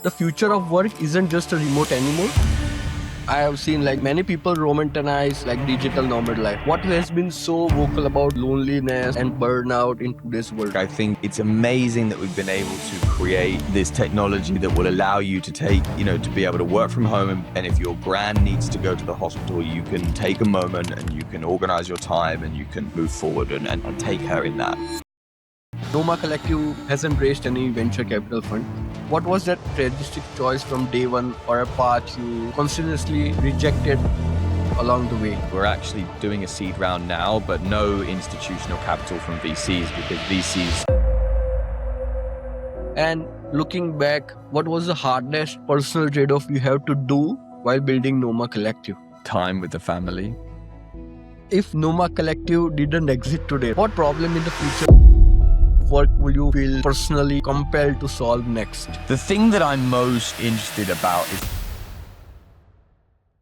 The future of work isn't just a remote anymore. I have seen many people romanticize digital nomad life. What has been so vocal about loneliness and burnout in today's world? I think it's amazing that we've been able to create this technology that will allow you to to be able to work from home. And if your brand needs to go to the hospital, you can take a moment and you can organize your time and you can move forward and take her in that. Noma Collective hasn't raised any venture capital fund. What was that strategic choice from day one, or a path you consistently rejected along the way? We're actually doing a seed round now, but no institutional capital from VCs because VCs. And looking back, what was the hardest personal trade-off you have to do while building Noma Collective? Time with the family. If Noma Collective didn't exist today, what problem in the future work will you feel personally compelled to solve next? The thing that I'm most interested about is...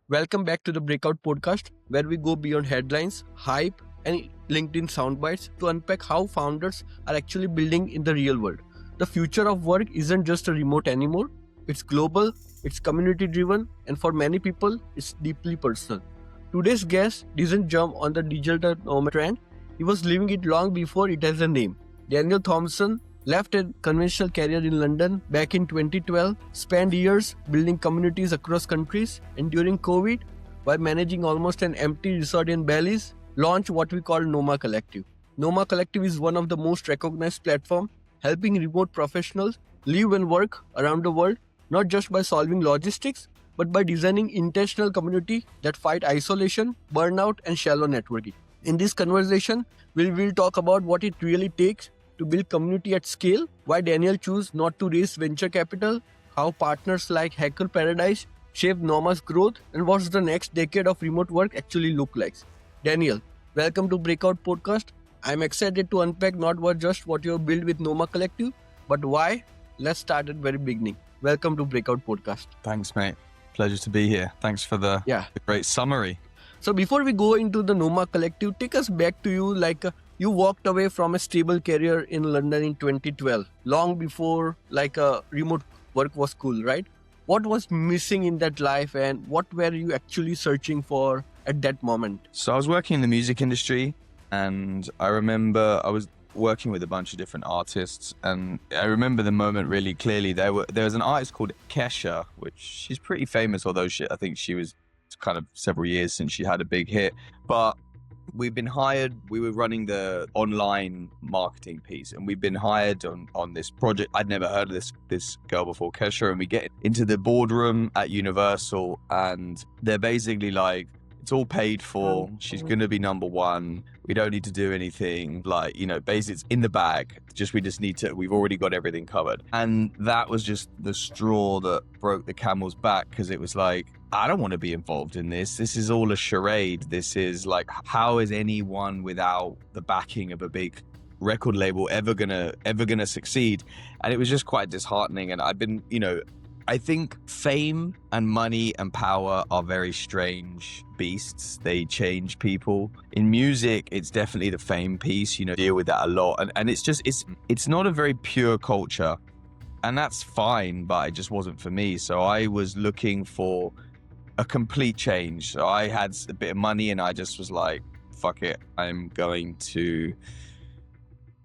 Welcome back to the BreakOut podcast, where we go beyond headlines, hype, and LinkedIn soundbites to unpack how founders are actually building in the real world. The future of work isn't just a remote anymore. It's global, it's community-driven, and for many people, it's deeply personal. Today's guest didn't jump on the digital nomad trend. He was living it long before it has a name. Daniel Thompson left a conventional career in London back in 2012, spent years building communities across countries, and during COVID, while managing almost an empty resort in Belize, launched what we call Noma Collective. Noma Collective is one of the most recognized platforms helping remote professionals live and work around the world, not just by solving logistics, but by designing intentional community that fight isolation, burnout, and shallow networking. In this conversation, we will talk about what it really takes to build community at scale, why Daniel chose not to raise venture capital, how partners like Hacker Paradise shaped Noma's growth, and what's the next decade of remote work actually look like. Daniel, welcome to BreakOut Podcast. I'm excited to unpack not just what you have built with Noma Collective, but why. Let's start at the very beginning. Welcome to BreakOut Podcast. Thanks, mate. Pleasure to be here. Thanks for the great summary. So before we go into the Noma Collective, take us back to you. You walked away from a stable career in London in 2012, long before remote work was cool, right? What was missing in that life, and what were you actually searching for at that moment? So I was working in the music industry, and I remember I was working with a bunch of different artists, and I remember the moment really clearly. There was an artist called Kesha, which she's pretty famous, although I think she was kind of several years since she had a big hit. But we've been hired, we were running the online marketing piece, and we've been hired on this project. I'd never heard of this girl before, Kesha, and we get into the boardroom at Universal, and they're basically like, it's all paid for, she's gonna be number one, we don't need to do anything, basically it's in the bag, we've already got everything covered. And that was just the straw that broke the camel's back, because it was like, I don't want to be involved in this. This is all a charade. This is how is anyone without the backing of a big record label ever gonna succeed? And it was just quite disheartening. And I've been, I think fame and money and power are very strange beasts. They change people. In music, it's definitely the fame piece, deal with that a lot. And it's not a very pure culture. And that's fine, but it just wasn't for me. So I was looking for a complete change. So I had a bit of money and I just was like, fuck it, I'm going to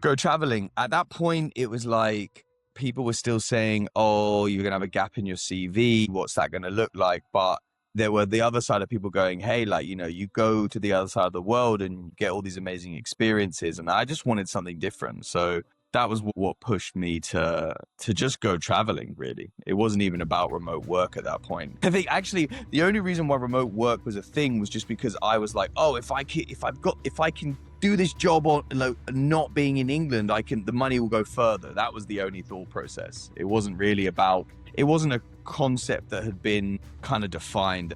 go traveling. At that point, it was like people were still saying, oh, you're gonna have a gap in your CV, what's that gonna look like? But there were the other side of people going, hey, you go to the other side of the world and get all these amazing experiences. And I just wanted something different. So that was what pushed me to just go traveling, really. It wasn't even about remote work at that point. I think actually the only reason why remote work was a thing was just because I was like, oh, if I can do this job on not being in England, the money will go further. That was the only thought process. It wasn't a concept that had been kind of defined.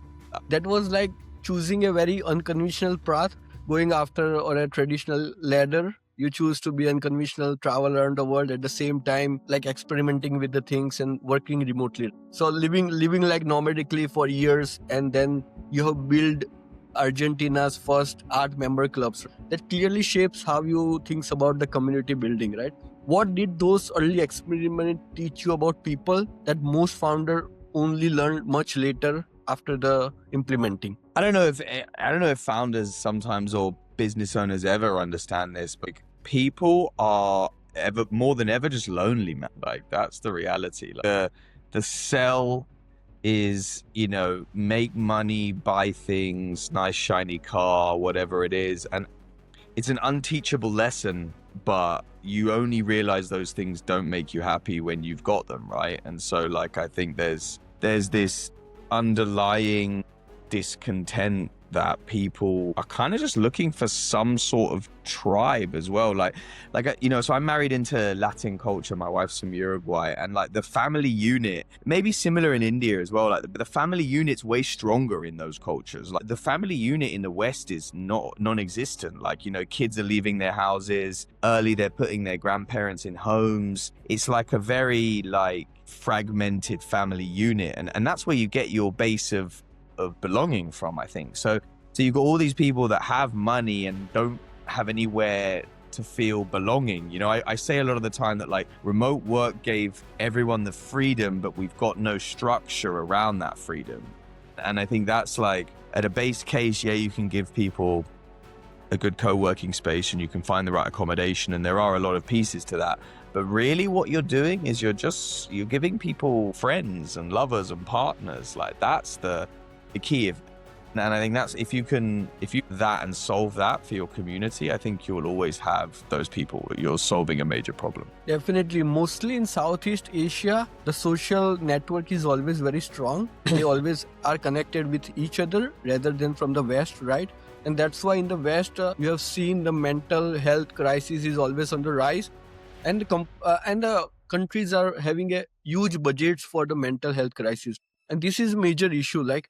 That was like choosing a very unconventional path, going after on a traditional ladder. You choose to be unconventional, travel around the world at the same time, experimenting with the things and working remotely. So living nomadically for years, and then you have built Argentina's first art member clubs. That clearly shapes how you think about the community building, right? What did those early experiments teach you about people that most founder only learn much later after the implementing? I don't know if founders sometimes or business owners ever understand this, but people are ever more than ever just lonely, man. Like that's the reality. Like, the sell is, make money, buy things, nice shiny car, whatever it is, and it's an unteachable lesson, but you only realize those things don't make you happy when you've got them, right? And so like I think there's this underlying discontent that people are kind of just looking for some sort of tribe as well. So I'm married into Latin culture. My wife's from Uruguay, and like the family unit, maybe similar in India as well. Like the family unit's way stronger in those cultures. Like the family unit in the West is non-existent. Like, kids are leaving their houses early. They're putting their grandparents in homes. It's like a very like fragmented family unit. And that's where you get your base of belonging from, I think. So you've got all these people that have money and don't have anywhere to feel belonging. I say a lot of the time that like remote work gave everyone the freedom, but we've got no structure around that freedom. And I think that's like at a base case, yeah, you can give people a good co-working space and you can find the right accommodation, and there are a lot of pieces to that. But really what you're doing is you're giving people friends and lovers and partners. Like that's the key. And I think that's if you that and solve that for your community, I think you'll always have those people. You're solving a major problem. Definitely. Mostly in Southeast Asia, the social network is always very strong. They always are connected with each other rather than from the West, right? And that's why in the West, you have seen the mental health crisis is always on the rise. And the countries are having a huge budgets for the mental health crisis. And this is a major issue, like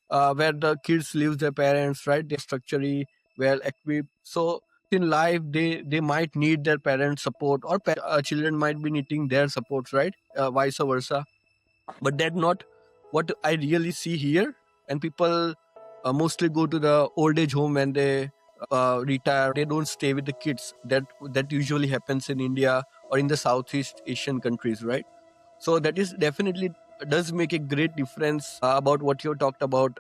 where the kids leave their parents, right? They're structurally well equipped. So in life, they might need their parents' support, or children might be needing their supports, right? Vice versa. But that's not what I really see here. And people mostly go to the old age home when they retire. They don't stay with the kids. That usually happens in India or in the Southeast Asian countries, right? So that is definitely does make a great difference about what you talked about.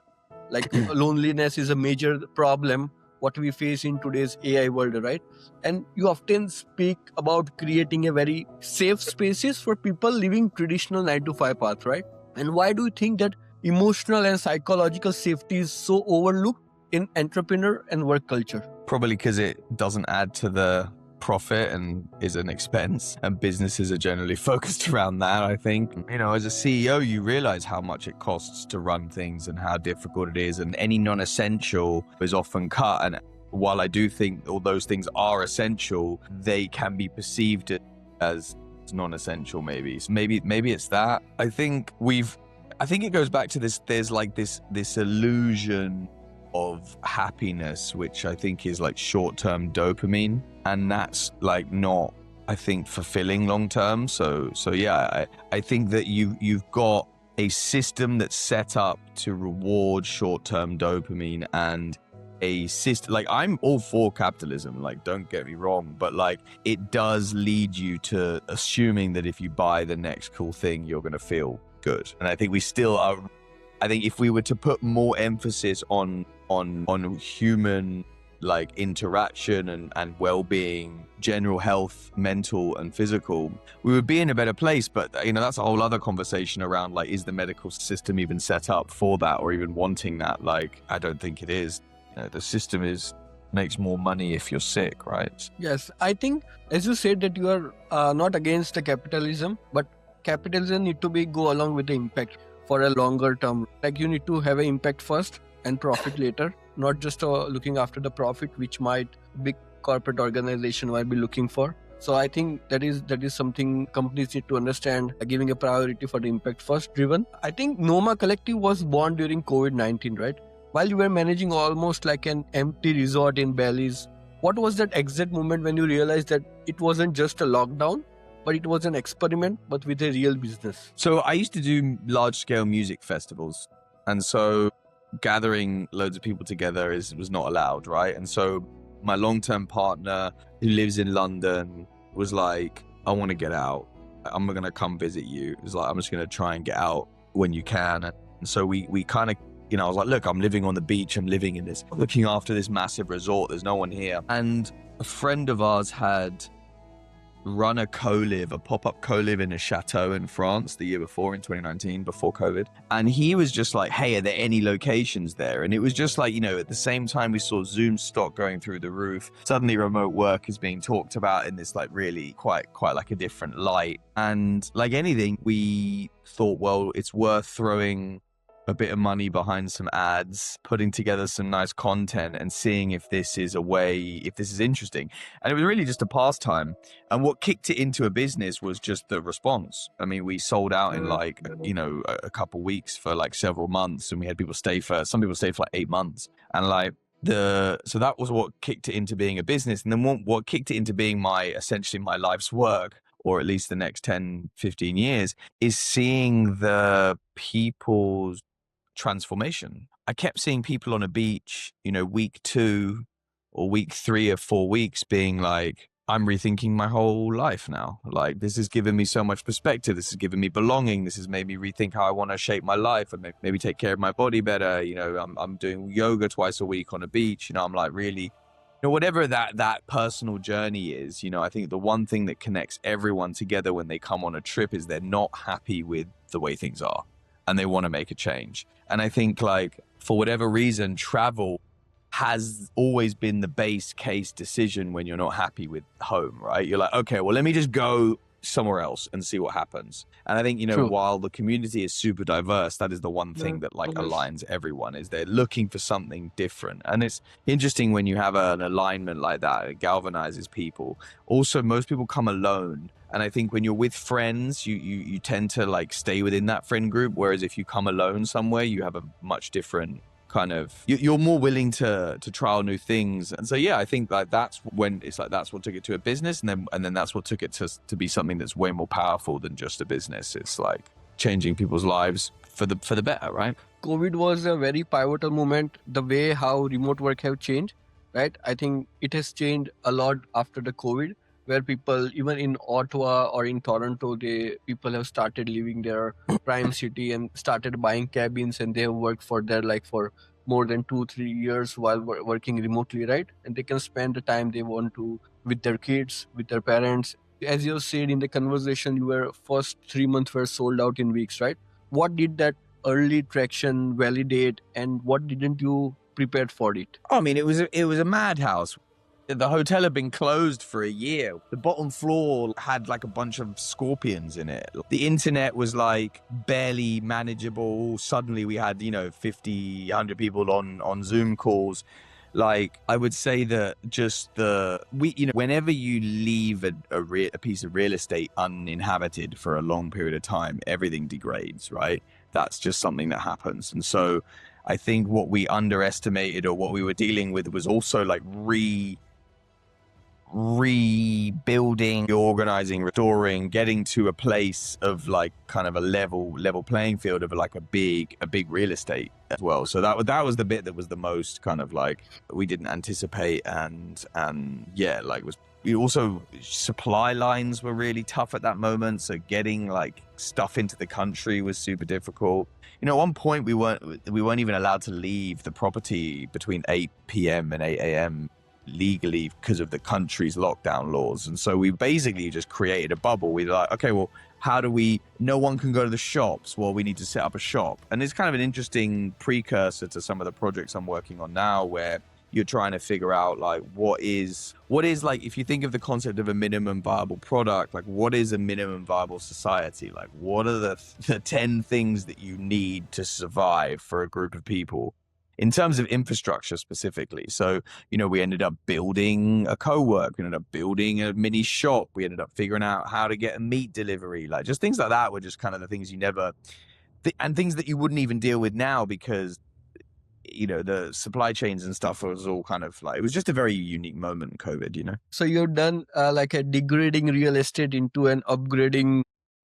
Like loneliness is a major problem what we face in today's AI world, right? And you often speak about creating a very safe spaces for people living traditional 9 to 5 path, right? And why do you think that emotional and psychological safety is so overlooked in entrepreneur and work culture? Probably because it doesn't add to the profit and is an expense, and businesses are generally focused around that. I think, as a CEO, you realize how much it costs to run things and how difficult it is, and any non-essential is often cut. And while I do think all those things are essential, they can be perceived as non-essential maybe. So maybe it's that. I think it goes back to this, there's like this illusion of happiness, which I think is like short-term dopamine, and that's like not, I think, fulfilling long-term. So yeah, I think that you've got a system that's set up to reward short-term dopamine, and a system like, I'm all for capitalism, like don't get me wrong, but like it does lead you to assuming that if you buy the next cool thing, you're going to feel good. And I think we still are. I think if we were to put more emphasis on human like interaction and well-being, general health, mental and physical, we would be in a better place. But that's a whole other conversation around like, is the medical system even set up for that, or even wanting that? Like, I don't think it is. The system makes more money if you're sick, right? Yes, I think as you said that you are not against the capitalism, but capitalism need to go along with the impact for a longer term. Like you need to have an impact first and profit later, not just looking after the profit, which might big corporate organization might be looking for. So I think that is something companies need to understand, giving a priority for the impact first driven. I think Noma Collective was born during COVID-19, right? While you were managing almost like an empty resort in Belize. What was that exact moment when you realized that it wasn't just a lockdown, but it was an experiment, but with a real business? So I used to do large-scale music festivals, and so gathering loads of people together was not allowed, right? And so my long-term partner, who lives in London, was like, I want to get out. I'm going to come visit you. It's like, I'm just going to try and get out when you can. And so we kind of, I was like, look, I'm living on the beach. I'm living in this, looking after this massive resort. There's no one here. And a friend of ours had run a pop-up co-live in a chateau in France the year before, in 2019, before COVID. And he was just like, hey, are there any locations there? And it was just like, at the same time we saw Zoom stock going through the roof, suddenly remote work is being talked about in this like really quite like a different light. And like anything, we thought, well, it's worth throwing a bit of money behind some ads, putting together some nice content and seeing if this is interesting. And it was really just a pastime. And what kicked it into a business was just the response. I mean, we sold out in like, a couple weeks for like several months, and we had some people stayed for like 8 months. And like, so that was what kicked it into being a business. And then what kicked it into being essentially my life's work, or at least the next 10, 15 years, is seeing the people's transformation. I kept seeing people on a beach, week 2 or week 3 of 4 weeks being like, I'm rethinking my whole life now. Like, this has given me so much perspective. This has given me belonging. This has made me rethink how I want to shape my life and maybe take care of my body better. I'm doing yoga twice a week on a beach. I'm like really, whatever that personal journey is, I think the one thing that connects everyone together when they come on a trip is they're not happy with the way things are and they want to make a change. And I think like, for whatever reason, travel has always been the base case decision when you're not happy with home, right? You're like, okay, well, let me just go somewhere else and see what happens. And I think, True. while the community is super diverse, that is the one thing that like aligns everyone, is they're looking for something different. And it's interesting when you have an alignment like that, it galvanizes people. Also, most people come alone. And I think when you're with friends, you tend to like stay within that friend group. Whereas if you come alone somewhere, you have a much different kind of, you're more willing to trial new things. And so, yeah, I think like that's what took it to a business. And then that's what took it to be something that's way more powerful than just a business. It's like changing people's lives for the better, right? COVID was a very pivotal moment, the way how remote work have changed, right? I think it has changed a lot after the COVID, where people, even in Ottawa or in Toronto, people have started leaving their prime city and started buying cabins, and they have worked for more than 2-3 years while working remotely, right? And they can spend the time they want to with their kids, with their parents. As you said in the conversation, your first 3 months were sold out in weeks, right? What did that early traction validate, and what didn't you prepare for it? I mean, it was a madhouse. The hotel had been closed for a year. The bottom floor had like a bunch of scorpions in it. The internet was like barely manageable. Suddenly we had, 50, 100 people on Zoom calls. Like, I would say that whenever you leave a piece of real estate uninhabited for a long period of time, everything degrades, right? That's just something that happens. And so I think what we underestimated, or what we were dealing with, was also like rebuilding, reorganizing, restoring, getting to a place of like kind of a level playing field of like a big real estate as well. So that was the bit that was the most kind of like we didn't anticipate, and yeah, like also supply lines were really tough at that moment. So getting like stuff into the country was super difficult. At one point we weren't even allowed to leave the property between 8 p.m. and 8 a.m. legally because of the country's lockdown laws. And so we basically just created a bubble. We're like, okay, well, no one can go to the shops. Well, we need to set up a shop. And it's kind of an interesting precursor to some of the projects I'm working on now, where you're trying to figure out like what is like, if you think of the concept of a minimum viable product, like what is a minimum viable society? Like what are the 10 things that you need to survive for a group of people in terms of infrastructure specifically? So, we ended up building a co-work, we ended up building a mini shop, we ended up figuring out how to get a meat delivery, like just things like that were just kind of the things and things that you wouldn't even deal with now because, the supply chains and stuff was all kind of like, it was just a very unique moment in COVID, So you've done like a degrading real estate into an upgrading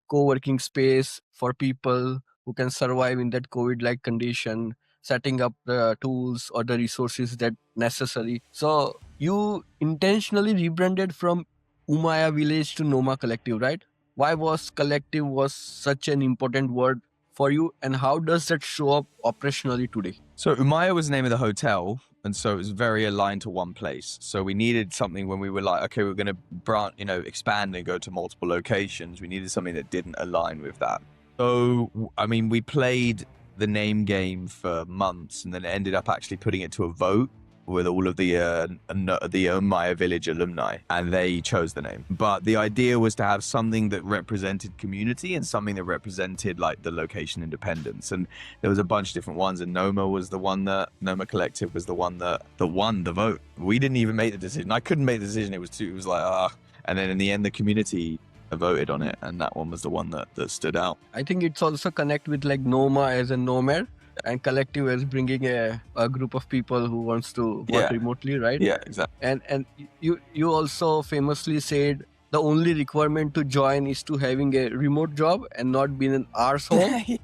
co-working space for people who can survive in that COVID-like condition, setting up the tools or the resources that necessary. So you intentionally rebranded from Umaya village to Noma Collective, right? Why was collective was such an important word for you, and how does that show up operationally today? So Umaya was the name of the hotel, and so it was very aligned to one place. So we needed something when we were like, okay, we're going to branch, expand and go to multiple locations. We needed something that didn't align with that. So, I mean, we played the name game for months, and then ended up actually putting it to a vote with all of the Umaya Village alumni, and they chose the name. But the idea was to have something that represented community and something that represented like the location independence. And there was a bunch of different ones, and Noma Collective was the one that won the vote. We didn't even make the decision. I couldn't make the decision. It was like, and then in the end, the community voted on it, and that one was the one that stood out. I think it's also connect with like Noma as a nomad, and collective as bringing a group of people who wants to work remotely, right? Yeah, exactly. And you also famously said the only requirement to join is to having a remote job and not being an arsehole.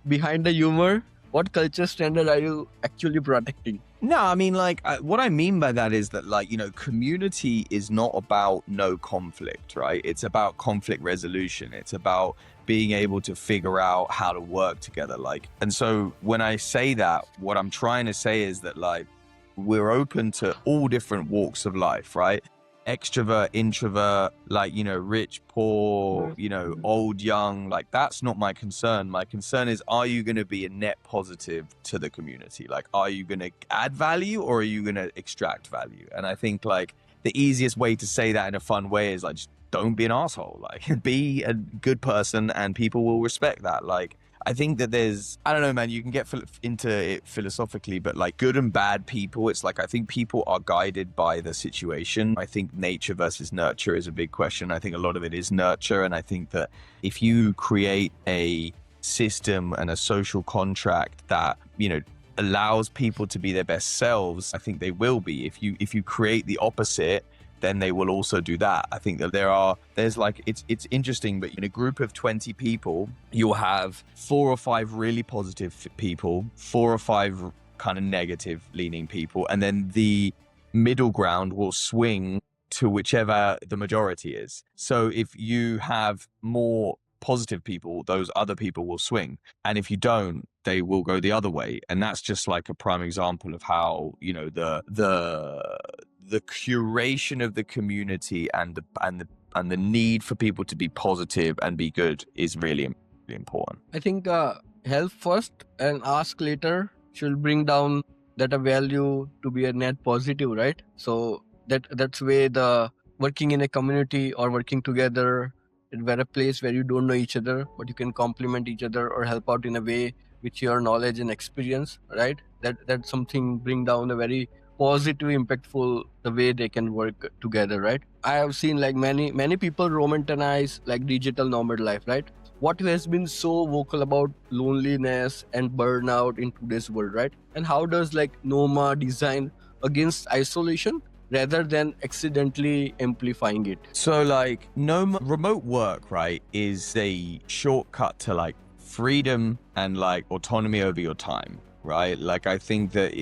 Behind the humor, what culture standard are you actually protecting? No, I mean, like, what I mean by that is that, like, community is not about no conflict, right? It's about conflict resolution. It's about being able to figure out how to work together. Like, and so when I say that, what I'm trying to say is that, like, we're open to all different walks of life, right? Extrovert, introvert, like, rich, poor, old, young, like, that's not my concern. My concern is, are you going to be a net positive to the community? Like, are you going to add value, or are you going to extract value? And I think, like, the easiest way to say that in a fun way is, like, just don't be an asshole. Like, be a good person and people will respect that. Like, I think that I don't know, man, you can get into it philosophically, but like good and bad people, it's like, I think people are guided by the situation. I think nature versus nurture is a big question. I think a lot of it is nurture. And I think that if you create a system and a social contract that, allows people to be their best selves, I think they will be. If you create the opposite, then they will also do that. I think that there's like, it's interesting, but in a group of 20 people, you'll have 4 or 5 really positive people, 4 or 5 kind of negative leaning people, and then the middle ground will swing to whichever the majority is. So if you have more positive people, those other people will swing. And if you don't, they will go the other way. And that's just like a prime example of how, the curation of the community and the need for people to be positive and be good is really, really important. I think help first and ask later should bring down that a value to be a net positive, right? So that's where the working in a community or working together, where a place where you don't know each other, but you can complement each other or help out in a way with your knowledge and experience, right? That's something bring down a very positive, impactful the way they can work together, right? I have seen like many people romanticize like digital nomad life, right? What has been so vocal about loneliness and burnout in today's world, right? And how does like Noma design against isolation rather than accidentally amplifying it? So like remote work, right, is a shortcut to like freedom and like autonomy over your time, right? Like I think that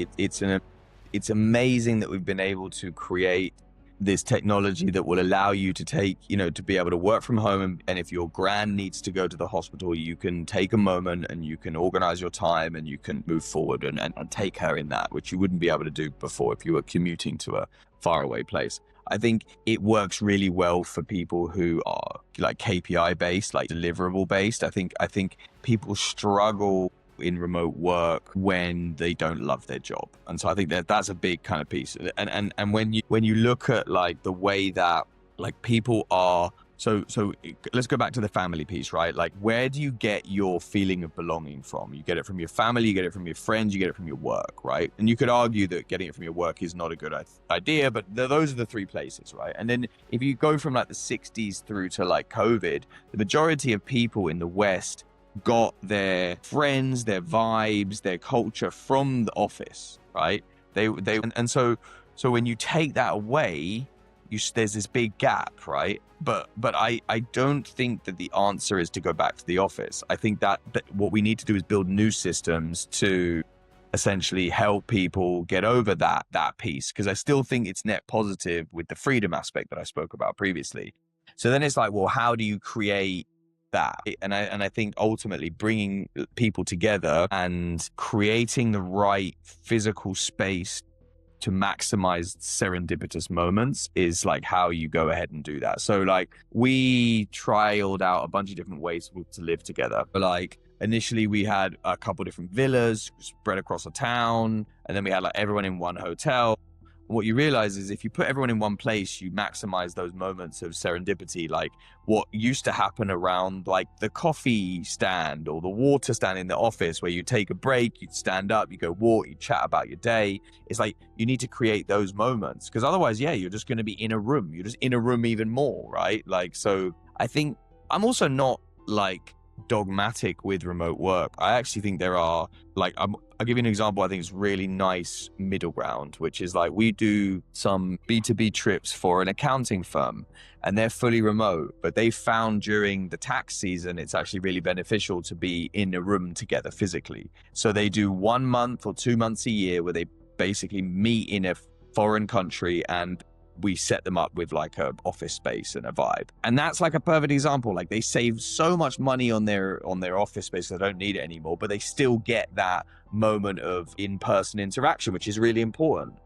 it's amazing that we've been able to create this technology that will allow you to take, to be able to work from home. And if your grand needs to go to the hospital, you can take a moment and you can organize your time and you can move forward and take her in that, which you wouldn't be able to do before if you were commuting to a faraway place. I think it works really well for people who are like KPI based, like deliverable based. I think people struggle in remote work when they don't love their job. And so I think that's a big kind of piece. And when you look at like the way that like people are, so let's go back to the family piece, right? Like where do you get your feeling of belonging from? You get it from your family, you get it from your friends, you get it from your work, right? And you could argue that getting it from your work is not a good idea, but those are the 3 places, right? And then if you go from like the 60s through to like COVID, the majority of people in the West got their friends, their vibes, their culture from the office, right? And so when you take that away, there's this big gap, right? But I don't think that the answer is to go back to the office. I think that what we need to do is build new systems to essentially help people get over that piece, because I still think it's net positive with the freedom aspect that I spoke about previously. So then it's like, well, how do you create that? And I think ultimately bringing people together and creating the right physical space to maximize serendipitous moments is like how you go ahead and do that. So like we trialed out a bunch of different ways to live together. But like initially we had a couple different villas spread across a town, and then we had like everyone in one hotel. What you realize is if you put everyone in one place, you maximize those moments of serendipity. Like what used to happen around like the coffee stand or the water stand in the office, where you take a break, you'd stand up, you go walk, you chat about your day. It's like you need to create those moments, because otherwise, yeah, you're just going to be in a room. You're just in a room even more, right? Like, so I think I'm also not like dogmatic with remote work. I actually think there are like, I'll give you an example. I think it's really nice middle ground, which is like we do some B2B trips for an accounting firm, and they're fully remote, but they found during the tax season, it's actually really beneficial to be in a room together physically. So they do 1 month or 2 months a year where they basically meet in a foreign country, and we set them up with like a office space and a vibe. And that's like a perfect example. Like they save so much money on their office space, they don't need it anymore, but they still get that moment of in-person interaction, which is really important.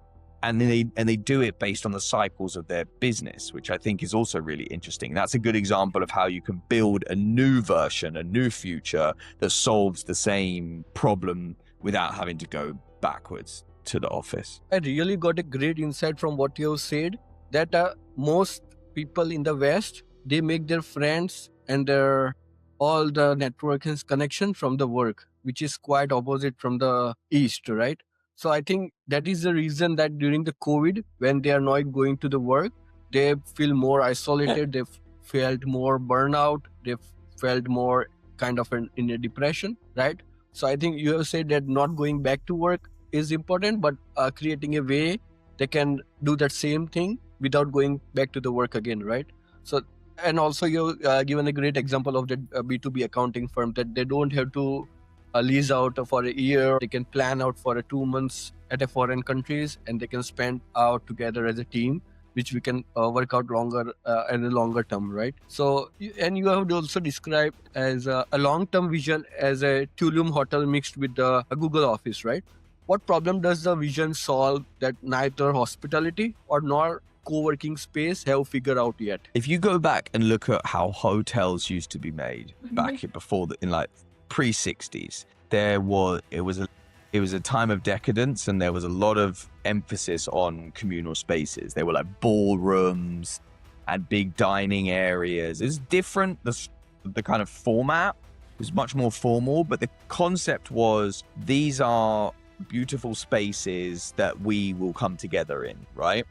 And they do it based on the cycles of their business, which I think is also really interesting. That's a good example of how you can build a new version, a new future that solves the same problem without having to go backwards to the office. I really got a great insight from what you have said, that most people in the West, they make their friends and their all the network and connection from the work, which is quite opposite from the East, right? So I think that is the reason that during the COVID, when they are not going to the work, they feel more isolated, they felt more burnout, they felt more kind of in a depression, right? So I think you have said that not going back to work is important, but creating a way they can do that same thing without going back to the work again, right? So, and also you've given a great example of the B2B accounting firm, that they don't have to lease out for a year. They can plan out for 2 months at a foreign countries, and they can spend out together as a team, which we can work out longer in a longer term, right? So, and you have also described as a long-term vision as a Tulum hotel mixed with a Google office, right? What problem does the vision solve that neither hospitality or nor co-working space have figured out yet? If you go back and look at how hotels used to be made back before in like pre-60s, it was a time of decadence, and there was a lot of emphasis on communal spaces. There were like ballrooms and big dining areas. It's different. The kind of format was much more formal, but the concept was these are beautiful spaces that we will come together in, right?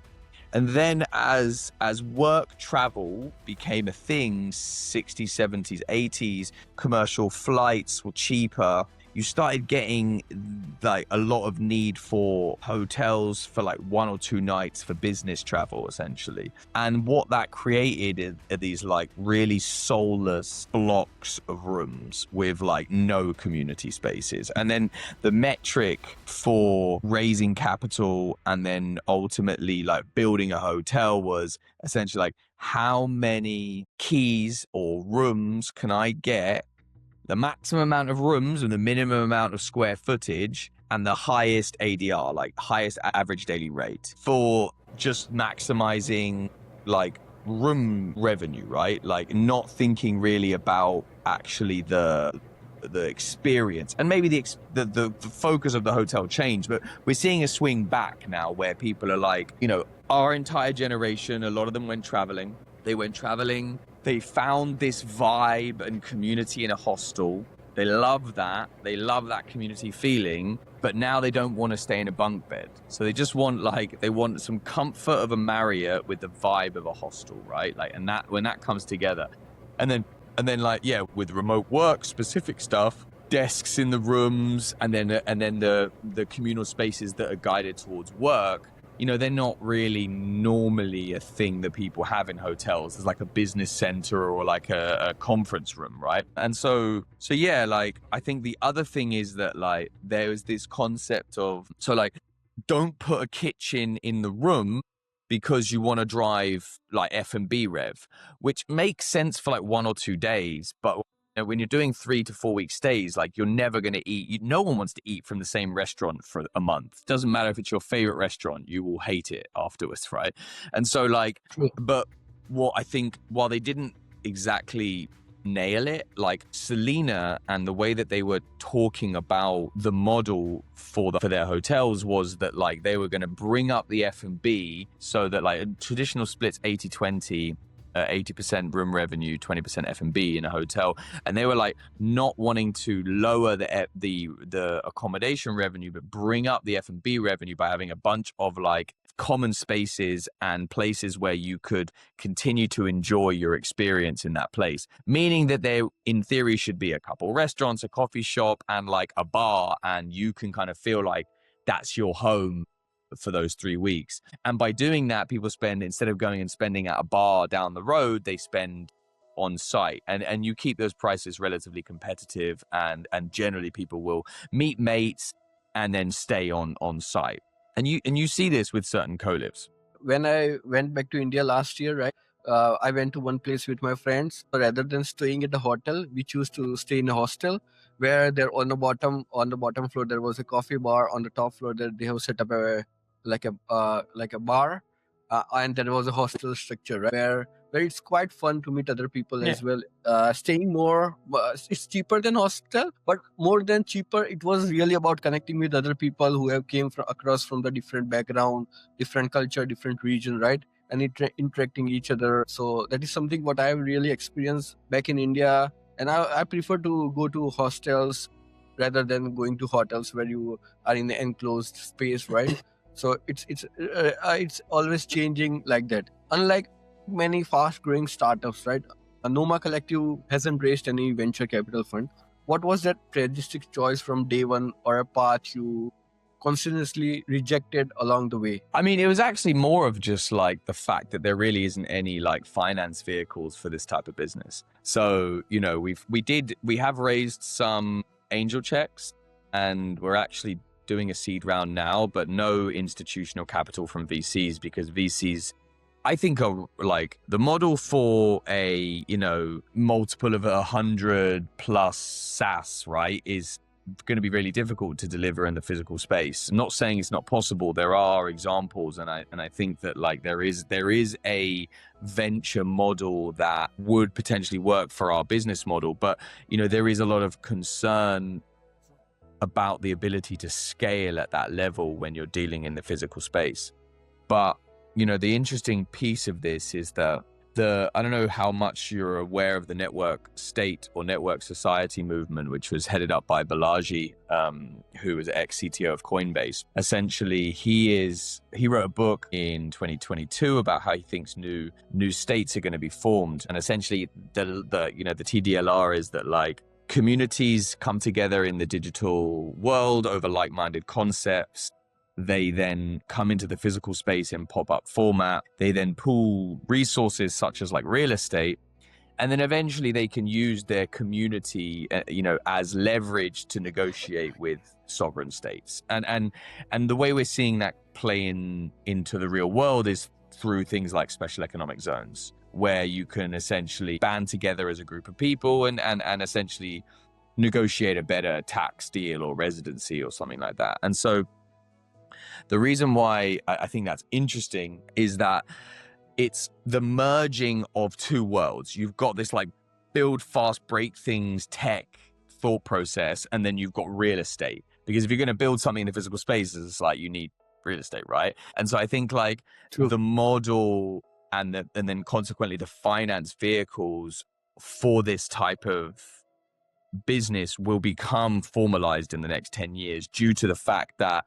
And then as work travel became a thing, 60s, 70s, 80s, commercial flights were cheaper. You started getting like a lot of need for hotels for like 1 or 2 nights for business travel, essentially. And what that created are these like really soulless blocks of rooms with like no community spaces. And then the metric for raising capital and then ultimately like building a hotel was essentially like, how many keys or rooms can I get, the maximum amount of rooms and the minimum amount of square footage, and the highest ADR, like highest average daily rate, for just maximizing like room revenue, right? Like not thinking really about actually the experience. And maybe the focus of the hotel changed, but we're seeing a swing back now where people are like, you know, our entire generation, a lot of them went traveling. They found this vibe and community in a hostel. They love that. They love that community feeling, but now they don't want to stay in a bunk bed. So they just want they want some comfort of a Marriott with the vibe of a hostel, right? Like, and that when that comes together, and then like, yeah, with remote work specific stuff, desks in the rooms, and then the communal spaces that are guided towards work. You know, they're not really normally a thing that people have in hotels. There's like a business center or like a conference room, right? And so yeah, like I think the other thing is that like there is this concept of, so like, don't put a kitchen in the room, because you want to drive like F&B rev, which makes sense for like 1 or 2 days. But when you're doing 3 to 4 week stays, like you're never going to eat. No one wants to eat from the same restaurant for a month. Doesn't matter if it's your favorite restaurant, you will hate it afterwards, right? And so like, but what I think, while they didn't exactly nail it, like Selena and the way that they were talking about the model for their hotels was that like they were going to bring up the F&B so that like a traditional splits 80-20, 80% room revenue, 20% F&B in a hotel, and they were like not wanting to lower the accommodation revenue but bring up the F&B revenue by having a bunch of like common spaces and places where you could continue to enjoy your experience in that place, meaning that there in theory should be a couple restaurants, a coffee shop, and like a bar, and you can kind of feel like that's your home for those 3 weeks. And by doing that, people spend, instead of going and spending at a bar down the road, they spend on site, and you keep those prices relatively competitive, and generally people will meet mates and then stay on site. And you see this with certain co-lives. When I went back to India last year, right, I went to one place with my friends. Rather than staying at a hotel, we choose to stay in a hostel, where there on the bottom floor there was a coffee bar. On the top floor there they have set up a bar, and there was a hostel structure, right, where it's quite fun to meet other people as well. Staying more, it's cheaper than hostel, but more than cheaper, it was really about connecting with other people who have came from across from the different background, different culture, different region, right, and interacting each other. So that is something what I have really experienced back in India, and I prefer to go to hostels rather than going to hotels where you are in an enclosed space, right? So it's always changing like that. Unlike many fast-growing startups, right? Noma Collective hasn't raised any venture capital fund. What was that strategic choice from day one, or a path you continuously rejected along the way? I mean, it was actually more of just like the fact that there really isn't any like finance vehicles for this type of business. So, you know, we have raised some angel checks, and we're actually doing a seed round now, but no institutional capital from VCs, because VCs, I think, are like the model for a, you know, multiple of 100 plus SaaS, right, is going to be really difficult to deliver in the physical space. I'm not saying it's not possible. There are examples, and I think that like there is a venture model that would potentially work for our business model, but you know, there is a lot of concern about the ability to scale at that level when you're dealing in the physical space. But you know, the interesting piece of this is that I don't know how much you're aware of the network state or network society movement, which was headed up by Balaji, who was ex-CTO of Coinbase. Essentially, he wrote a book in 2022 about how he thinks new states are going to be formed. And essentially, the TDLR is that like communities come together in the digital world over like-minded concepts. They then come into the physical space in pop-up format. They then pool resources such as like real estate. And then eventually they can use their community, as leverage to negotiate with sovereign states. And the way we're seeing that play into the real world is through things like special economic zones, where you can essentially band together as a group of people and essentially negotiate a better tax deal or residency or something like that. And so the reason why I think that's interesting is that it's the merging of two worlds. You've got this like build fast, break things, tech thought process, and then you've got real estate. Because if you're going to build something in the physical space, it's like you need real estate, right? And so I think like the model and then consequently the finance vehicles for this type of business will become formalized in the next 10 years due to the fact that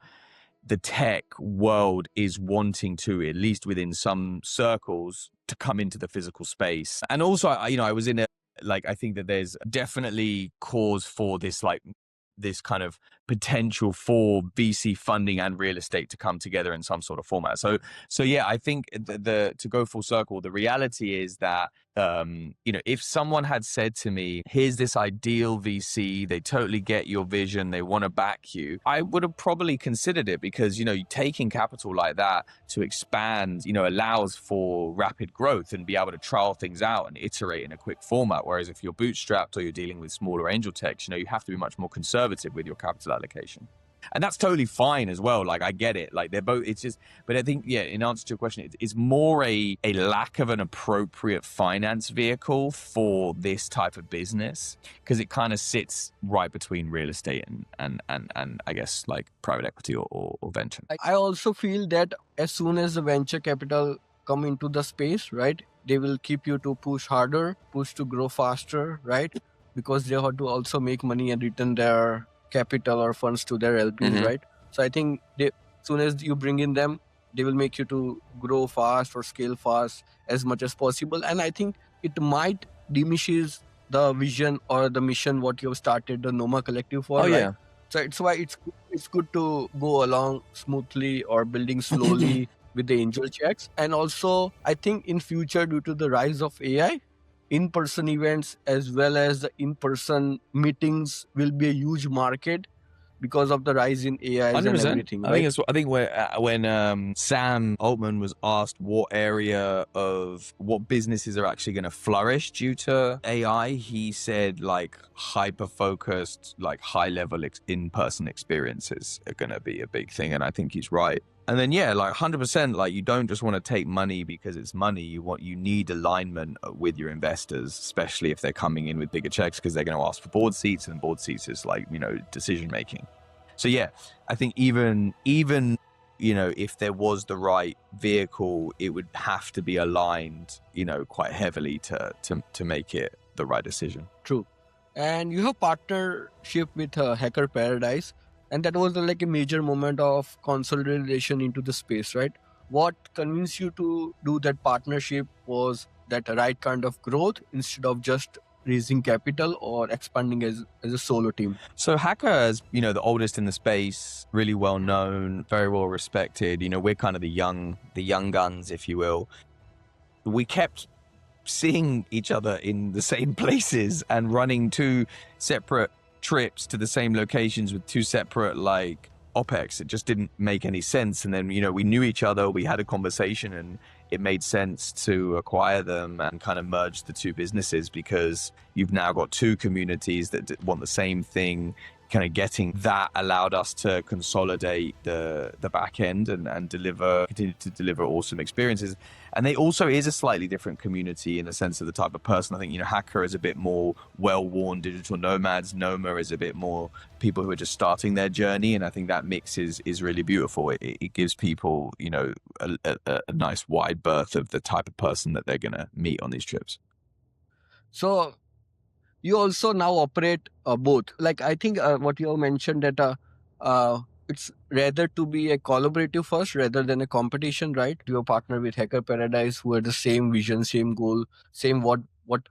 the tech world is wanting to, at least within some circles, to come into the physical space. And also, I was in I think that there's definitely cause for this kind of potential for VC funding and real estate to come together in some sort of format. So yeah, I think to go full circle, the reality is that if someone had said to me, here's this ideal VC, they totally get your vision, they want to back you, I would have probably considered it because, taking capital like that to expand, allows for rapid growth and be able to trial things out and iterate in a quick format. Whereas if you're bootstrapped or you're dealing with smaller angel techs, you have to be much more conservative with your capital allocation. And that's totally fine as well. Like, I get it. Like, they're both, it's just, but I think, in answer to your question, it's more a lack of an appropriate finance vehicle for this type of business, because it kind of sits right between real estate and I guess like private equity or venture. I also feel that as soon as the venture capital come into the space, right, they will keep you to push harder, push to grow faster, right? Because they have to also make money and return their capital or funds to their LPs, right? So I think as soon as you bring in them, they will make you to grow fast or scale fast as much as possible. And I think it might diminishes the vision or the mission what you have started the Noma Collective for. Yeah. So it's why it's good to go along smoothly or building slowly with the angel checks. And also, I think in future, due to the rise of AI, in-person events as well as the in-person meetings will be a huge market because of the rise in AI and everything. Right? I think when Sam Altman was asked what area of what businesses are actually going to flourish due to AI, he said like hyper-focused, like high-level in-person experiences are going to be a big thing, and I think he's right. And then, like 100%, like you don't just want to take money because it's money. You need alignment with your investors, especially if they're coming in with bigger checks, because they're going to ask for board seats, and board seats is like, decision making. So I think even if there was the right vehicle, it would have to be aligned, quite heavily to make it the right decision. True. And you have partnership with Hacker Paradise. And that was like a major moment of consolidation into the space, right? What convinced you to do that partnership? Was that the right kind of growth instead of just raising capital or expanding as a solo team? So Hacker is, the oldest in the space, really well known, very well respected. We're kind of the young guns, if you will. We kept seeing each other in the same places and running two separate trips to the same locations with two separate like OPEX. It just didn't make any sense. And then, we knew each other, we had a conversation, and it made sense to acquire them and kind of merge the two businesses, because you've now got two communities that want the same thing. Kind of getting that allowed us to consolidate the back end and continue to deliver awesome experiences. And they also is a slightly different community in the sense of the type of person. I think, Hacker is a bit more well-worn digital nomads. Noma is a bit more people who are just starting their journey. And I think that mix is really beautiful. It gives people, a nice wide berth of the type of person that they're going to meet on these trips. So you also now operate both. Like, I think what you mentioned that it's rather to be a collaborative first rather than a competition, right? You partner with Hacker Paradise who have the same vision, same goal, same what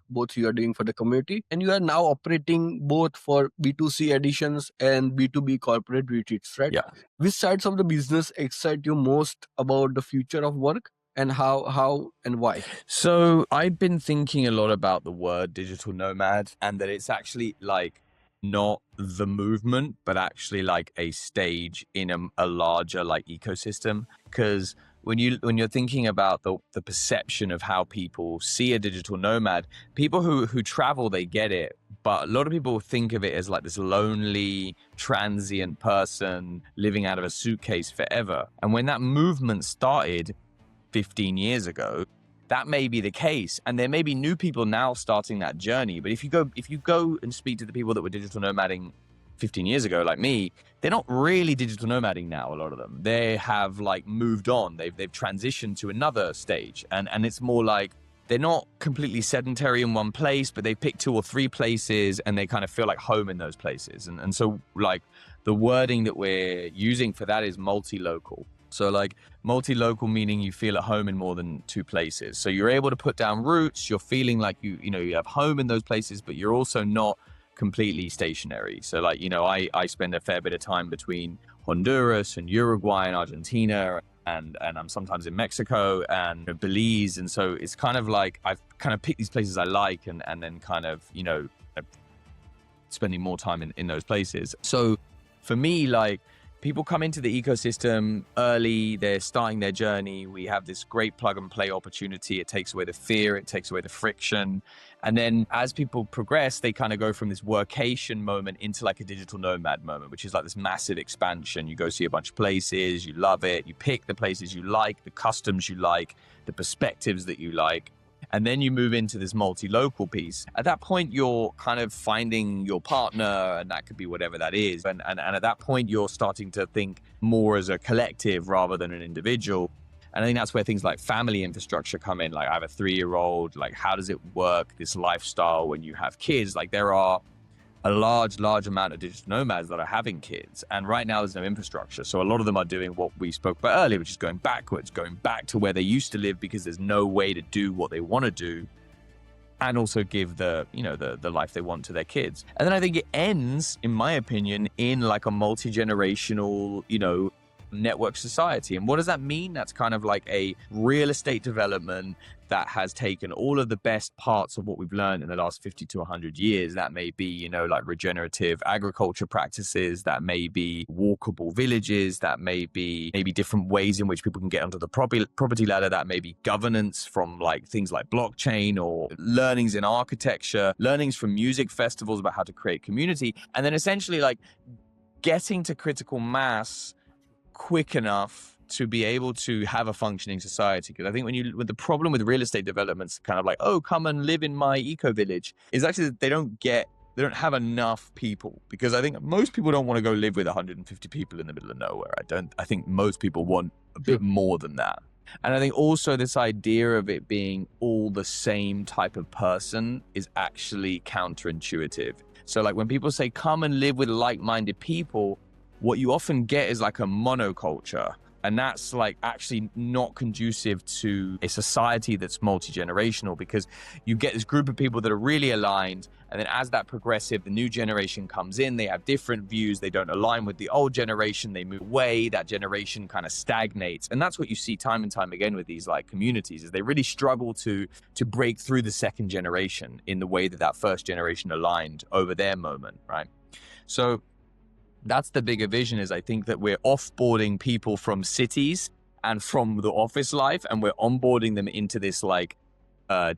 both you are doing for the community. And you are now operating both for B2C editions and B2B corporate retreats, right? Yeah. Which sides of the business excite you most about the future of work? And how and why? So I've been thinking a lot about the word digital nomad, and that it's actually like not the movement, but actually like a stage in a larger like ecosystem. Because when you're thinking about the perception of how people see a digital nomad, people who travel, they get it. But a lot of people think of it as like this lonely, transient person living out of a suitcase forever. And when that movement started 15 years ago, that may be the case, and there may be new people now starting that journey. But if you go and speak to the people that were digital nomading 15 years ago, like me, they're not really digital nomading now. A lot of them, they have like moved on. They've transitioned to another stage, and it's more like they're not completely sedentary in one place, but they pick 2 or 3 places, and they kind of feel like home in those places. And so like the wording that we're using for that is multi-local. So like multi-local meaning you feel at home in more than 2 places. So you're able to put down roots, you're feeling like you have home in those places, but you're also not completely stationary. So like, I spend a fair bit of time between Honduras and Uruguay and Argentina. and I'm sometimes in Mexico and Belize. And so it's kind of like I've kind of picked these places I like and then kind of, spending more time in those places. So for me, like, people come into the ecosystem early, they're starting their journey. We have this great plug and play opportunity. It takes away the fear, it takes away the friction. And then as people progress, they kind of go from this workation moment into like a digital nomad moment, which is like this massive expansion. You go see a bunch of places, you love it, you pick the places you like, the customs you like, the perspectives that you like. And then you move into this multi-local piece. At that point, you're kind of finding your partner, and that could be whatever that is. And at that point, you're starting to think more as a collective rather than an individual. And I think that's where things like family infrastructure come in. Like, I have a 3-year-old, like, how does it work, this lifestyle when you have kids? Like, there are a large amount of digital nomads that are having kids. And right now there's no infrastructure. So a lot of them are doing what we spoke about earlier, which is going backwards, going back to where they used to live because there's no way to do what they want to do and also give the life they want to their kids. And then I think it ends, in my opinion, in like a multi-generational, network society. And what does that mean? That's kind of like a real estate development that has taken all of the best parts of what we've learned in the last 50 to 100 years. That may be, like regenerative agriculture practices, that may be walkable villages, that may be different ways in which people can get onto the property ladder, that may be governance from like things like blockchain or learnings in architecture, learnings from music festivals about how to create community, and then essentially like getting to critical mass quick enough to be able to have a functioning society. Because I think when the problem with real estate developments, kind of like, oh, come and live in my eco village, is actually that they don't have enough people. Because I think most people don't want to go live with 150 people in the middle of nowhere. I think most people want a bit more than that. And I think also this idea of it being all the same type of person is actually counterintuitive. So like when people say, come and live with like-minded people, what you often get is like a monoculture. And that's like actually not conducive to a society that's multi-generational, because you get this group of people that are really aligned. And then as that progressive, the new generation comes in, they have different views. They don't align with the old generation. They move away. That generation kind of stagnates. And that's what you see time and time again with these like communities, is they really struggle to break through the second generation in the way that first generation aligned over their moment, right? So that's the bigger vision, is I think that we're offboarding people from cities and from the office life, and we're onboarding them into this like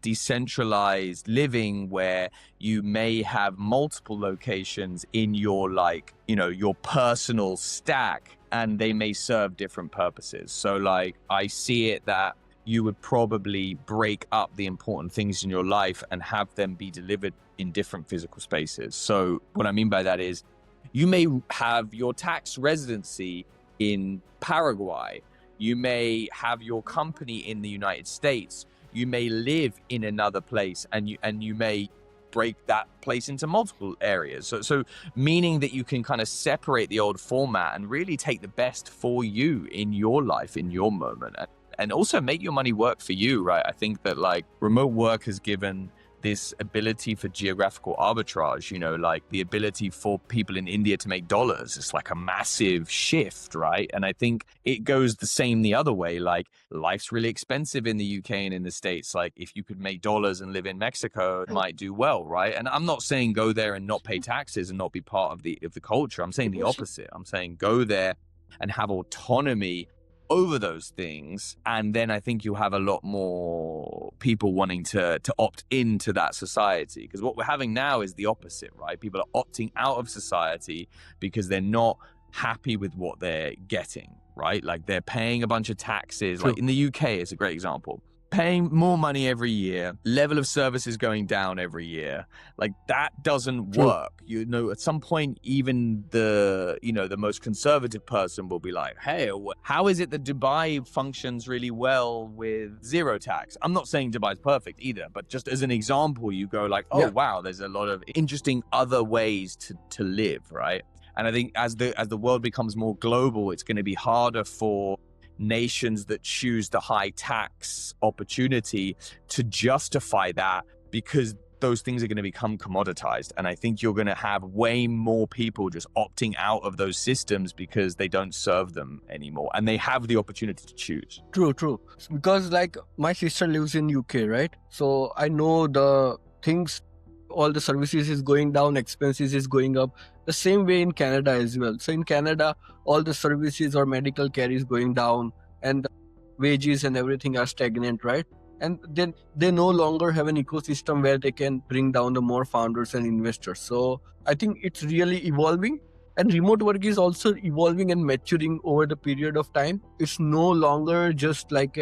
decentralized living where you may have multiple locations in your like, your personal stack, and they may serve different purposes. So like I see it that you would probably break up the important things in your life and have them be delivered in different physical spaces. So what I mean by that is, you may have your tax residency in Paraguay. You may have your company in the United States. You may live in another place, and you may break that place into multiple areas. So meaning that you can kind of separate the old format and really take the best for you in your life, in your moment, and also make your money work for you, right? I think that like remote work has given this ability for geographical arbitrage, like the ability for people in India to make dollars. It's like a massive shift, right? And I think it goes the same the other way. Like life's really expensive in the UK and in the States. Like if you could make dollars and live in Mexico, it might do well, right? And I'm not saying go there and not pay taxes and not be part of the culture. I'm saying the opposite. I'm saying go there and have autonomy over those things, and then I think you'll have a lot more people wanting to opt into that society. Because what we're having now is the opposite, right? People are opting out of society because they're not happy with what they're getting, right? Like they're paying a bunch of taxes. Like in the UK, it's a great example. Paying more money every year, level of service is going down every year. Like that doesn't work. At some point, even the most conservative person will be like, hey, how is it that Dubai functions really well with zero tax? I'm not saying Dubai's perfect either, but just as an example, you go like, oh, wow, there's a lot of interesting other ways to live, right? And I think as the world becomes more global, it's going to be harder for nations that choose the high tax opportunity to justify that, because those things are going to become commoditized. And I think you're going to have way more people just opting out of those systems because they don't serve them anymore. And they have the opportunity to choose. True. Because like my sister lives in UK, right? So I know the things, all the services is going down, expenses is going up. The same way in Canada as well. So in Canada, all the services or medical care is going down, and the wages and everything are stagnant, right? And then they no longer have an ecosystem where they can bring down the more founders and investors. So I think it's really evolving. And remote work is also evolving and maturing over the period of time. It's no longer just like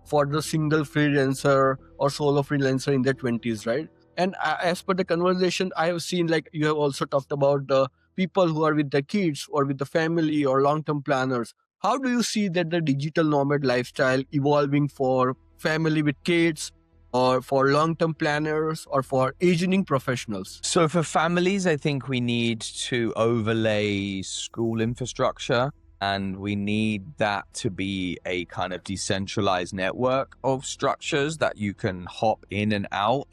for the single freelancer or solo freelancer in their 20s, right? And as per the conversation, I have seen, like you have also talked about the people who are with their kids or with the family or long-term planners. How do you see that the digital nomad lifestyle evolving for family with kids, or for long-term planners, or for aging professionals? So for families, I think we need to overlay school infrastructure, and we need that to be a kind of decentralized network of structures that you can hop in and out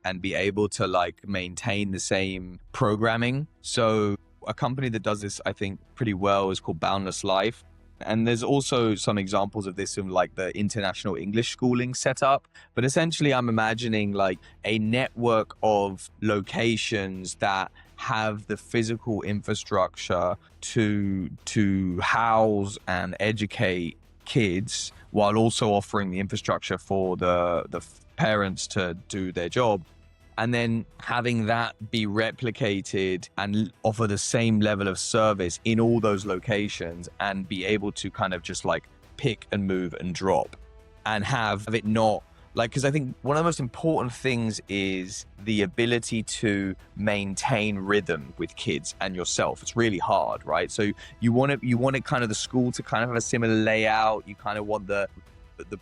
and be able to like maintain the same programming. So a company that does this, I think, pretty well is called Boundless Life. And there's also some examples of this in like the international English schooling setup. But essentially, I'm imagining like a network of locations that have the physical infrastructure to house and educate kids, while also offering the infrastructure for the parents to do their job. And then having that be replicated and offer the same level of service in all those locations, and be able to kind of just like pick and move and drop, and have it not like, because I think one of the most important things is the ability to maintain rhythm with kids and yourself. It's really hard, right? So you want it kind of the school to kind of have a similar layout. You kind of want the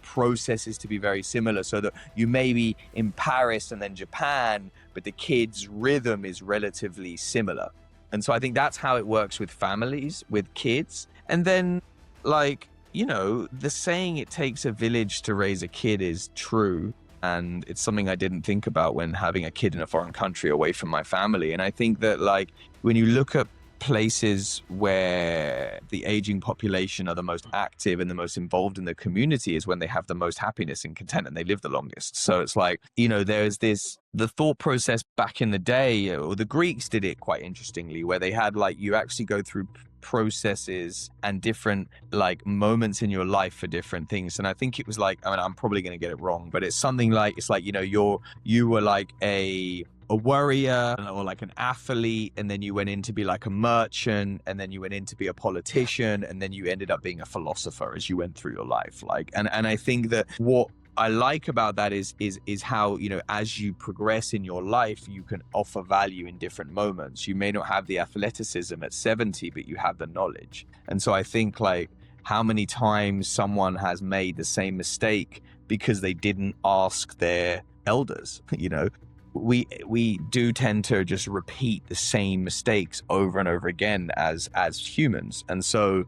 processes to be very similar, so that you may be in Paris and then Japan, but the kids' rhythm is relatively similar. And so I think that's how it works with families, with kids. And then, like, you know, the saying it takes a village to raise a kid is true. And it's something I didn't think about when having a kid in a foreign country away from my family. And I think that, like, when you look at places where the aging population are the most active and the most involved in the community, is when they have the most happiness and content and they live the longest. So it's like, you know, there's the thought process back in the day, or the Greeks did it quite interestingly, where they had like, you actually go through processes and different like moments in your life for different things. And I think it was like, I mean, I'm probably going to get it wrong, but it's something like, it's like, you know, you were like a warrior or like an athlete, and then you went in to be like a merchant, and then you went in to be a politician, and then you ended up being a philosopher as you went through your life. Like, and I think that what I like about that is how, you know, as you progress in your life, you can offer value in different moments. You may not have the athleticism at 70, but you have the knowledge. And so I think, like, how many times someone has made the same mistake because they didn't ask their elders, you know. We do tend to just repeat the same mistakes over and over again as humans. And so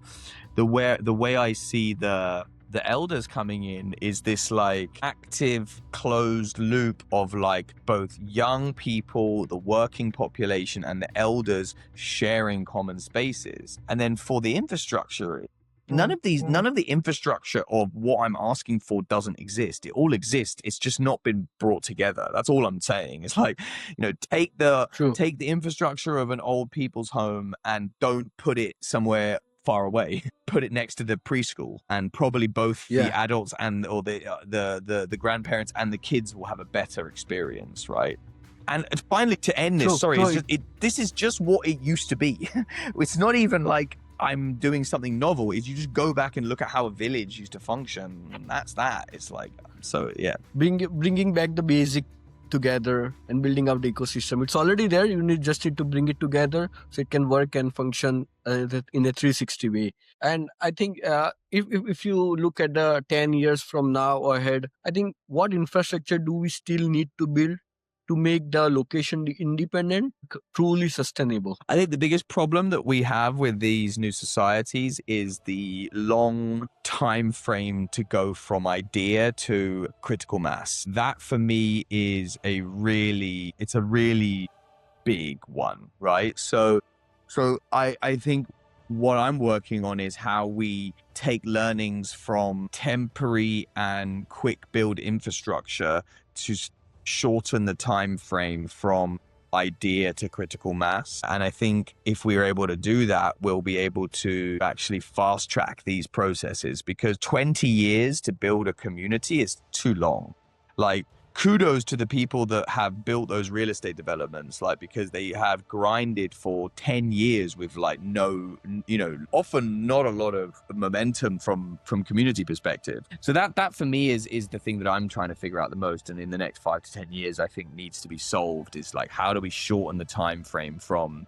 the way I see the elders coming in is this like active closed loop of like both young people, the working population, and the elders sharing common spaces. And then for the infrastructure, none of the infrastructure of what I'm asking for doesn't exist. It all exists. It's just not been brought together. That's all I'm saying. It's like, you know, take the infrastructure of an old people's home and don't put it somewhere far away. Put it next to the preschool, and probably both the adults and or the grandparents and the kids will have a better experience, right? And finally, to end this, this is just what it used to be. It's not even like I'm doing something novel. Is you just go back and look at how a village used to function, and that's that. It's like, so yeah, bringing back the basic together and building out the ecosystem. It's already there. You need to bring it together so it can work and function in a 360 way. And I think if you look at the 10 years from now or ahead, I think what infrastructure do we still need to build to make the location independent truly sustainable? I think the biggest problem that we have with these new societies is the long time frame to go from idea to critical mass. That for me is a really big one, right? So I think what I'm working on is how we take learnings from temporary and quick build infrastructure to shorten the time frame from idea to critical mass. And I think if we're able to do that, we'll be able to actually fast track these processes, because 20 years to build a community is too long. Like, kudos to the people that have built those real estate developments, like, because they have grinded for 10 years with like no, often not a lot of momentum from community perspective. So that for me is the thing that I'm trying to figure out the most. And in the next 5 to 10 years, I think needs to be solved is like, how do we shorten the time frame from,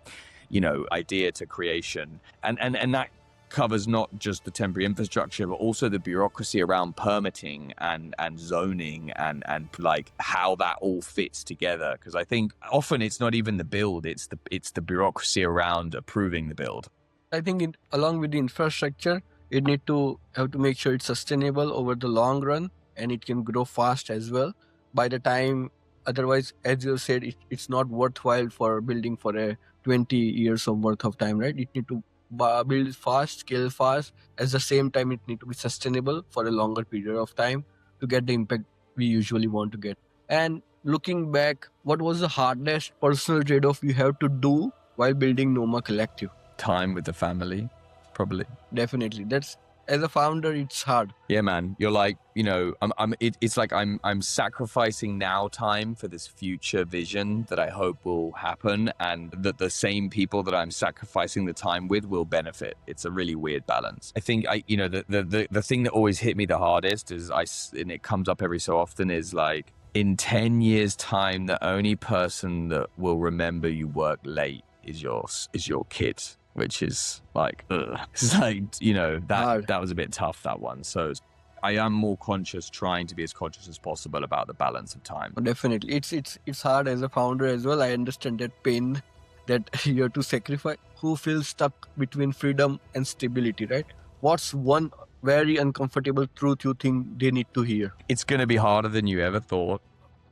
idea to creation? And that covers not just the temporary infrastructure, but also the bureaucracy around permitting and zoning and like how that all fits together. Because I think often it's not even the build, it's the bureaucracy around approving the build. I think along with the infrastructure, you need to have to make sure it's sustainable over the long run, and it can grow fast as well. By the time, otherwise, as you said, it's not worthwhile for building for a 20 years of worth of time, right? It need to build fast, scale fast. At the same time, it need to be sustainable for a longer period of time to get the impact we usually want to get. And looking back, what was the hardest personal trade-off you have to do while building Noma Collective? Time with the family, probably. Definitely. That's, as a founder, it's hard. Yeah, man. You're like, it's like I'm sacrificing now time for this future vision that I hope will happen, and that the same people that I'm sacrificing the time with will benefit. It's a really weird balance. I think the thing that always hit me the hardest is and it comes up every so often, is like, in 10 years time, the only person that will remember you work late is your kid. Which is like, it's like, that was a bit tough, that one. So I am more conscious, trying to be as conscious as possible about the balance of time. Definitely. It's hard as a founder as well. I understand that pain that you have to sacrifice. Who feels stuck between freedom and stability, right? What's one very uncomfortable truth you think they need to hear? It's going to be harder than you ever thought.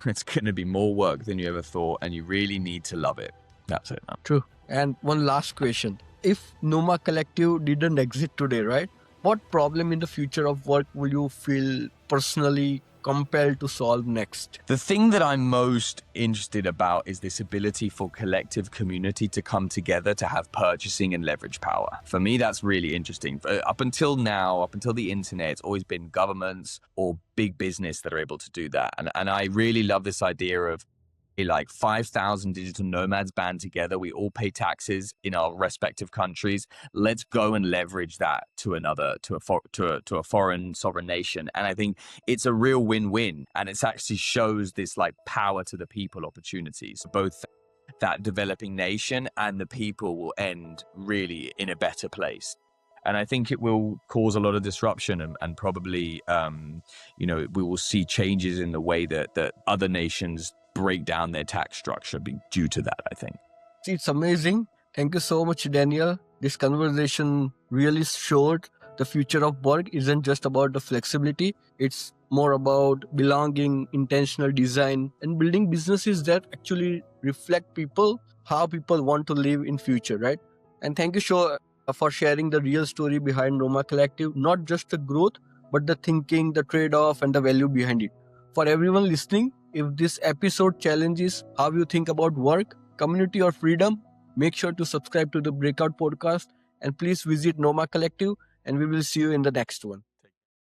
It's going to be more work than you ever thought. And you really need to love it. That's it. True. And one last question. If Noma Collective didn't exist today, right? What problem in the future of work will you feel personally compelled to solve next? The thing that I'm most interested about is this ability for collective community to come together to have purchasing and leverage power. For me, that's really interesting. Up until now, up until the internet, it's always been governments or big business that are able to do that. And I really love this idea of like 5,000 digital nomads band together. We all pay taxes in our respective countries. Let's go and leverage that to a foreign sovereign nation. And I think it's a real win-win. And it actually shows this like power to the people opportunities. Both that developing nation and the people will end really in a better place. And I think it will cause a lot of disruption and probably, we will see changes in the way that other nations break down their tax structure due to that, I think. It's amazing. Thank you so much, Daniel. This conversation really showed the future of work isn't just about the flexibility. It's more about belonging, intentional design, and building businesses that actually reflect people, how people want to live in future, right? And thank you for sharing the real story behind Noma Collective, not just the growth, but the thinking, the trade-off, and the value behind it. For everyone listening, if this episode challenges how you think about work, community, or freedom, make sure to subscribe to the BreakOut podcast, and please visit Noma Collective, and we will see you in the next one.